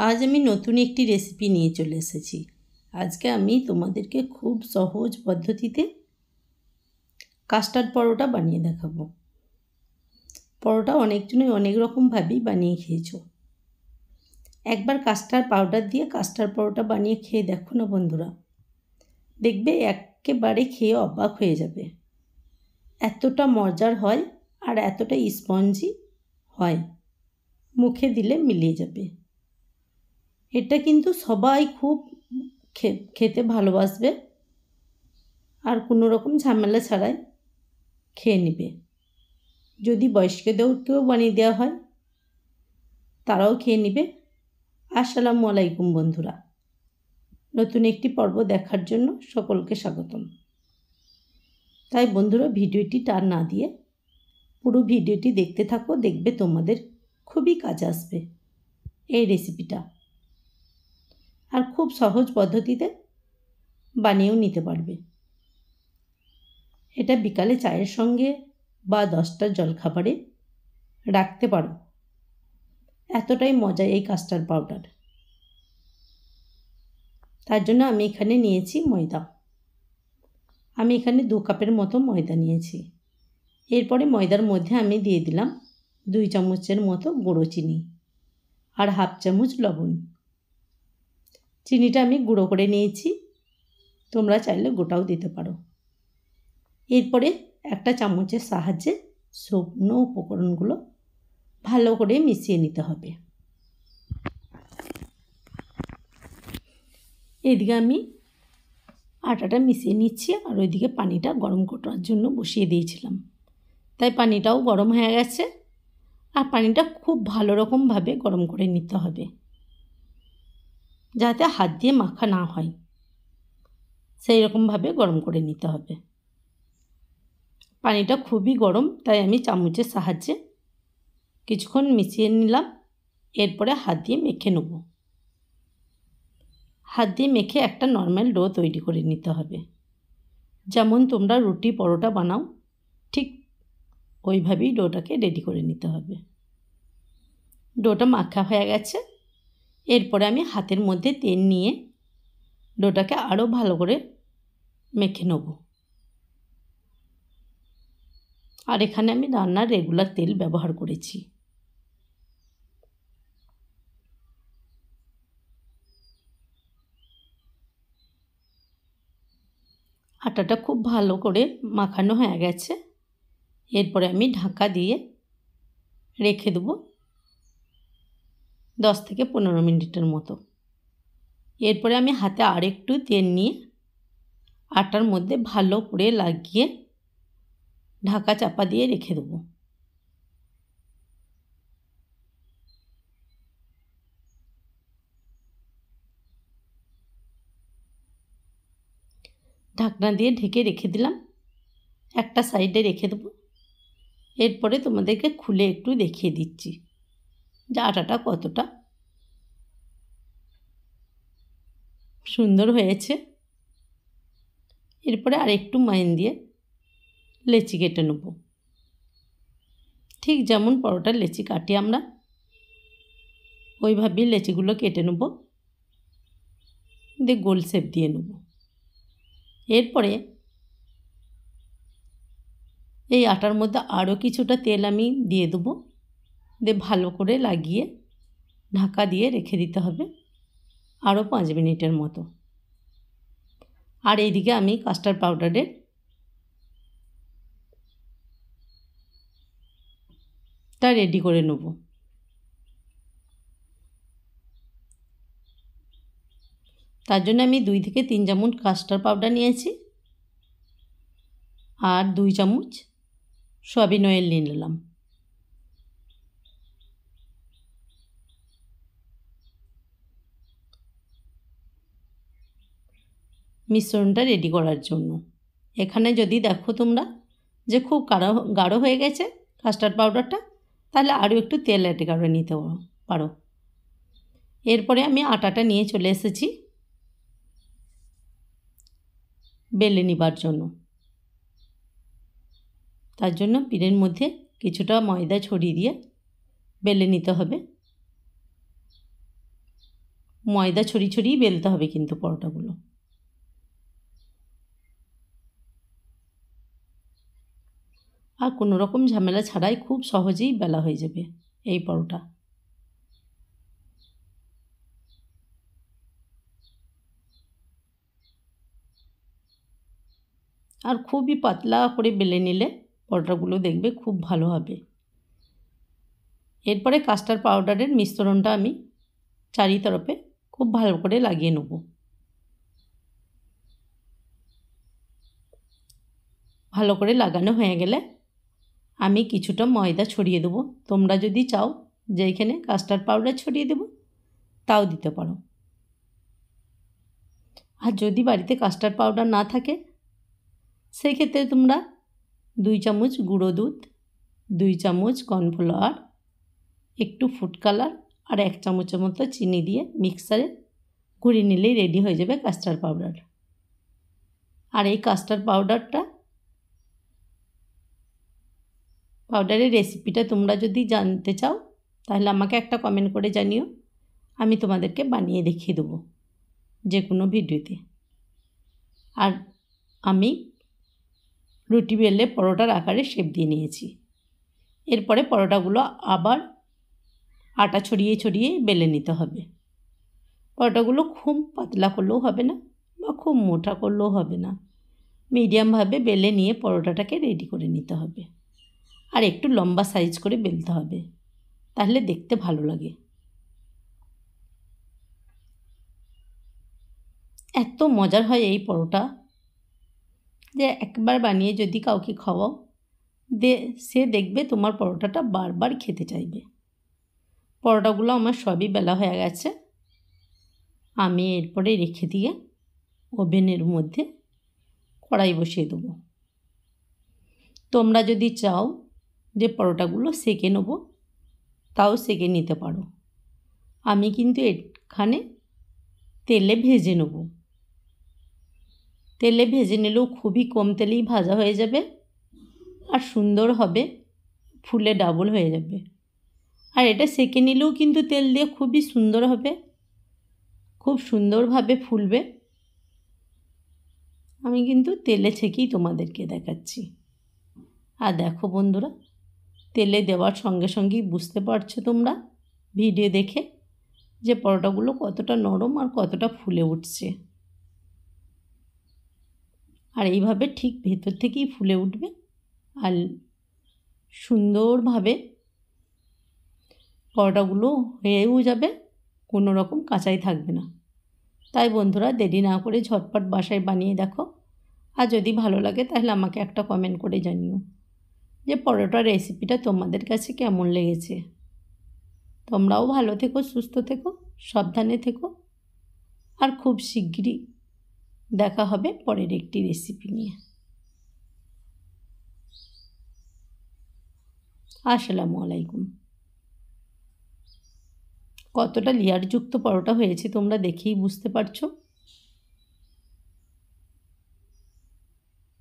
আজ আমি নতুন একটি রেসিপি নিয়ে চলে এসেছি। আজকে আমি তোমাদেরকে খুব সহজ পদ্ধতিতে কাস্টার্ড পরোটা বানিয়ে দেখাবো। পরোটা অনেকজনই অনেক রকমভাবেই বানিয়ে খেয়েছো। একবার কাস্টার্ড পাউডার দিয়ে কাস্টার্ড পরোটা বানিয়ে খেয়ে দেখো না বন্ধুরা, দেখবে একেবারে খেয়ে অবাক হয়ে যাবে। এতটা মজার হয় আর এতটা স্পঞ্জি হয়, মুখে দিলে মিলিয়ে যাবে। এটা কিন্তু সবাই খুব খেতে ভালোবাসবে আর কোনো রকম ঝামেলা ছাড়াই খেয়ে নেবে। যদি বয়স্কদেরকেও বানিয়ে দেওয়া হয় তারাও খেয়ে নেবে। আসসালামু আলাইকুম বন্ধুরা, নতুন একটি পর্ব দেখার জন্য সকলকে স্বাগতম। তাই বন্ধুরা, ভিডিওটি টান না দিয়ে পুরো ভিডিওটি দেখতে থাকো, দেখবে তোমাদের খুবই কাজে আসবে এই রেসিপিটা। আর খুব সহজ পদ্ধতিতে বানিয়েও নিতে পারবে। এটা বিকালে চায়ের সঙ্গে বা 10টার জলখাবারে রাখতে পারো, এতটাই মজা এই কাস্টার্ড পাউডার। তার জন্য আমি এখানে নিয়েছি ময়দা। আমি এখানে 2 কাপের মতো ময়দা নিয়েছি। এরপরে ময়দার মধ্যে আমি দিয়ে দিলাম 2 চামচের মতো গুঁড়ো চিনি আর হাফ চামচ লবণ। চিনিটা আমি গুঁড়ো করে নিয়েছি, তোমরা চাইলে গোটাও দিতে পারো। এরপরে একটা চামচের সাহায্যে শুকনো উপকরণগুলো ভালো করে মিশিয়ে নিতে হবে। এদিকে আমি আটাটা মিশিয়ে নিচ্ছি আর ওইদিকে পানিটা গরম করার জন্য বসিয়ে দিয়েছিলাম। তাই পানিটাও গরম হয়ে গেছে আর পানিটা খুব ভালো রকমভাবে গরম করে নিতে হবে, যাতে হাত দিয়ে মাখা না হয়, সেই রকমভাবে গরম করে নিতে হবে। পানিটা খুবই গরম, তাই আমি চামচের সাহায্যে কিছুক্ষণ মিশিয়ে নিলাম। এরপরে হাত দিয়ে মেখে নেব। হাত দিয়ে মেখে একটা নর্মাল ডো তৈরি করে নিতে হবে। যেমন তোমরা রুটি পরোটা বানাও ঠিক ওইভাবেই ডোটাকে রেডি করে নিতে হবে। ডোটা মাখা হয়ে গেছে। এরপরে আমি হাতের মধ্যে তেল নিয়ে ডোটাকে আরও ভালো করে মেখে নেব। আর এখানে আমি রান্নার রেগুলার তেল ব্যবহার করেছি। আটাটা খুব ভালো করে মাখানো হয়ে গেছে। এরপরে আমি ঢাকা দিয়ে রেখে দেবো 10 থেকে 15 মিনিটের মতো। এরপরে আমি হাতে আরেকটু তেল নিয়ে আটার মধ্যে ভালো করে লাগিয়ে ঢাকা চাপা দিয়ে রেখে দেবো। ঢাকনা দিয়ে ঢেকে রেখে দিলাম, একটা সাইডে রেখে দেবো। এরপরে তোমাদেরকে খুলে একটু দেখিয়ে দিচ্ছি যে আটাটা কতটা সুন্দর হয়েছে। এরপরে আরেকটু ময়ান দিয়ে লেচি কেটে নেব, ঠিক যেমন পরোটার লেচি কাটি আমরা, ওইভাবেই লেচিগুলো কেটে নেব, দিয়ে গোল শেপ দিয়ে নেব। এরপরে এই আটার মধ্যে আরও কিছুটা তেল আমি দিয়ে দেবো, দিয়ে ভালো করে লাগিয়ে ঢাকা দিয়ে রেখে দিতে হবে আরও 5 মিনিটের মতো। আর এইদিকে আমি কাস্টার্ড পাউডারের রেডি করে নেব। তার জন্য আমি 2 থেকে 3 চামচ কাস্টার্ড পাউডার নিয়েছি আর 2 চামচ সয়াবিন অয়েল নিয়ে নিলাম। মিশ্রণটা রেডি করার জন্য এখানে যদি দেখো তোমরা যে খুব গাঢ় হয়ে গেছে কাস্টার্ড পাউডারটা, তাহলে আরও একটু তেল অ্যাড করে নিতে পারো। এরপরে আমি আটাটা নিয়ে চলে এসেছি বেলে নিবার জন্য। তার জন্য পিঠের মধ্যে কিছুটা ময়দা ছড়িয়ে দিয়ে বেলে নিতে হবে। ময়দা ছড়িয়ে ছড়িয়ে বেলতে হবে কিন্তু পরোটাগুলো। আর কোনো রকম ঝামেলা ছাড়াই খুব সহজেই বেলা হয়ে যাবে এই পরোটা। আর খুবই পাতলা করে বেলে নিলে পরোটাগুলো দেখবে খুব ভালো হবে। এরপরে কাস্টার্ড পাউডারের মিশ্রণটা আমি চারিতরফে খুব ভালো করে লাগিয়ে নেব। ভালো করে লাগানো হয়ে গেলে আমি কিছুটা ময়দা ছড়িয়ে দেবো। তোমরা যদি চাও যে এখানে কাস্টার্ড পাউডার ছড়িয়ে দেবো তাও দিতে পারো। আর যদি বাড়িতে কাস্টার্ড পাউডার না থাকে সেই ক্ষেত্রে তোমরা 2 চামচ গুঁড়ো দুধ, 2 চামচ কর্নফ্লাওয়ার, একটু ফুড কালার আর 1 চামচের মতো চিনি দিয়ে মিক্সারে ঘুরিয়ে নিলেই রেডি হয়ে যাবে কাস্টার্ড পাউডার। আর এই কাস্টার্ড পাউডারের রেসিপিটা তোমরা যদি জানতে চাও তাহলে আমাকে একটা কমেন্ট করে জানিও, আমি তোমাদেরকে বানিয়ে দেখিয়ে দেবো যে কোনো ভিডিওতে। আর আমি রুটি বেলে পরোটার আকারে শেপ দিয়ে নিয়েছি। এরপরে পরোটাগুলো আবার আটা ছড়িয়ে ছড়িয়ে বেলে নিতে হবে। পরোটাগুলো খুব পাতলা করলেও হবে না বা খুব মোটা করলেও হবে না, মিডিয়ামভাবে বেলে নিয়ে পরোটাটাকে রেডি করে নিতে হবে। আর একটু লম্বা সাইজ করে বেলতে হবে, তাহলে দেখতে ভালো লাগে। এত মজার হয় এই পরোটা যে একবার বানিয়ে যদি কাউকে খাওয়াও সে দেখবে তোমার পরোটাটা বারবার খেতে চাইবে। পরোটাগুলো আমার সবই বেলা হয়ে গেছে। আমি এরপরে রেখে দিয়ে ওভেনের মধ্যে কড়াই বসিয়ে দেবো। তোমরা যদি চাও যে পরোটাগুলো সেঁকে নেবো তাও সেঁকে নিতে পারো। আমি কিন্তু এখানে তেলে ভেজে নেব। তেলে ভেজে নিলেও খুবই কম তেলেই ভাজা হয়ে যাবে আর সুন্দর হবে, ফুলে ডাবল হয়ে যাবে। আর এটা সেঁকে নিলেও কিন্তু তেল দিয়ে খুবই সুন্দর হবে, খুব সুন্দরভাবে ফুলবে। আমি কিন্তু তেলে ছেঁকেই তোমাদেরকে দেখাচ্ছি। আর দেখো বন্ধুরা, তেলে দেওয়ার সঙ্গে সঙ্গেই বুঝতে পারছো তোমরা ভিডিও দেখে যে পরোটাগুলো কতটা নরম আর কতটা ফুলে উঠছে। আর এইভাবে ঠিক ভেতর থেকেই ফুলে উঠবে আর সুন্দরভাবে পরোটাগুলো হয়েও যাবে, কোনো রকম কাঁচাই থাকবে না। তাই বন্ধুরা দেরি না করে ঝটপট বাসায় বানিয়ে দেখো। আর যদি ভালো লাগে তাহলে আমাকে একটা কমেন্ট করে জানিও যে পরোটার রেসিপিটা তোমাদের কাছে কেমন লেগেছে। তোমরাও ভালো থেকো, সুস্থ থেকো, সাবধানে থেকো। আর খুব শিগগিরই দেখা হবে পরের একটি রেসিপি নিয়ে। আসসালামু আলাইকুম। কতটা লেয়ারযুক্ত পরোটা হয়েছে তোমরা দেখেই বুঝতে পারছো।